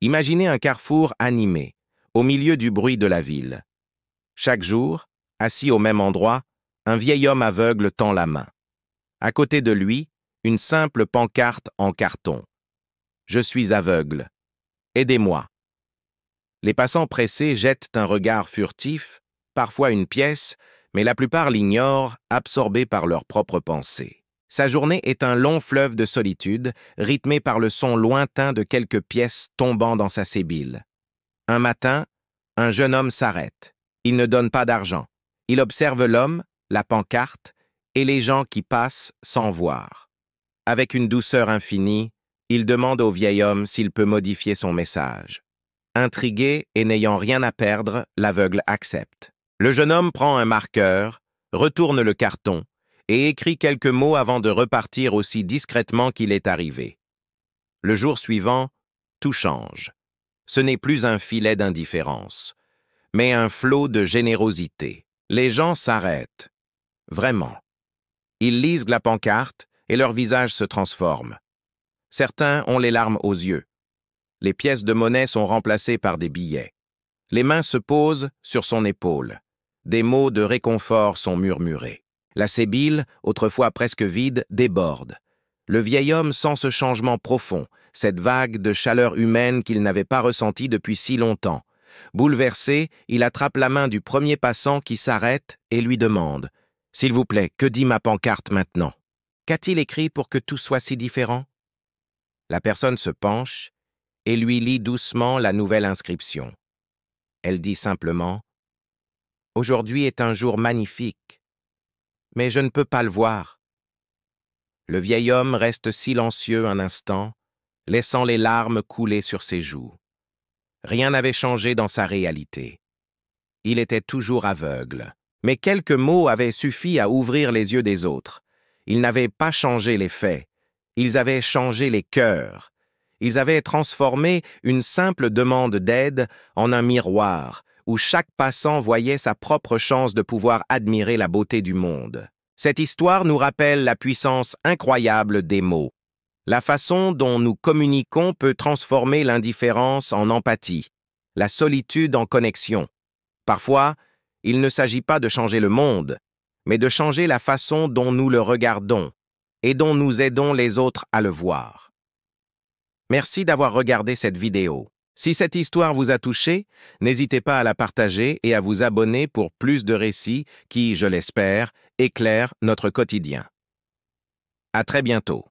Imaginez un carrefour animé, au milieu du bruit de la ville. Chaque jour, assis au même endroit, un vieil homme aveugle tend la main. À côté de lui, une simple pancarte en carton. « Je suis aveugle. Aidez-moi ». Les passants pressés jettent un regard furtif, parfois une pièce, mais la plupart l'ignorent, absorbés par leurs propres pensées. Sa journée est un long fleuve de solitude, rythmé par le son lointain de quelques pièces tombant dans sa sébile. Un matin, un jeune homme s'arrête. Il ne donne pas d'argent. Il observe l'homme, la pancarte, et les gens qui passent sans voir. Avec une douceur infinie, il demande au vieil homme s'il peut modifier son message. Intrigué et n'ayant rien à perdre, l'aveugle accepte. Le jeune homme prend un marqueur, retourne le carton et écrit quelques mots avant de repartir aussi discrètement qu'il est arrivé. Le jour suivant, tout change. Ce n'est plus un filet d'indifférence, mais un flot de générosité. Les gens s'arrêtent. Vraiment. Ils lisent la pancarte et leur visage se transforme. Certains ont les larmes aux yeux. Les pièces de monnaie sont remplacées par des billets. Les mains se posent sur son épaule. Des mots de réconfort sont murmurés. La sébile, autrefois presque vide, déborde. Le vieil homme sent ce changement profond, cette vague de chaleur humaine qu'il n'avait pas ressentie depuis si longtemps. Bouleversé, il attrape la main du premier passant qui s'arrête et lui demande « S'il vous plaît, que dit ma pancarte maintenant? Qu'a-t-il écrit pour que tout soit si différent ?» La personne se penche et lui lit doucement la nouvelle inscription. Elle dit simplement « Aujourd'hui est un jour magnifique, mais je ne peux pas le voir. » Le vieil homme reste silencieux un instant, laissant les larmes couler sur ses joues. Rien n'avait changé dans sa réalité. Il était toujours aveugle. Mais quelques mots avaient suffi à ouvrir les yeux des autres. Ils n'avaient pas changé les faits. Ils avaient changé les cœurs. Ils avaient transformé une simple demande d'aide en un miroir où chaque passant voyait sa propre chance de pouvoir admirer la beauté du monde. Cette histoire nous rappelle la puissance incroyable des mots. La façon dont nous communiquons peut transformer l'indifférence en empathie, la solitude en connexion. Parfois, il ne s'agit pas de changer le monde, mais de changer la façon dont nous le regardons et dont nous aidons les autres à le voir. Merci d'avoir regardé cette vidéo. Si cette histoire vous a touché, n'hésitez pas à la partager et à vous abonner pour plus de récits qui, je l'espère, éclairent notre quotidien. À très bientôt.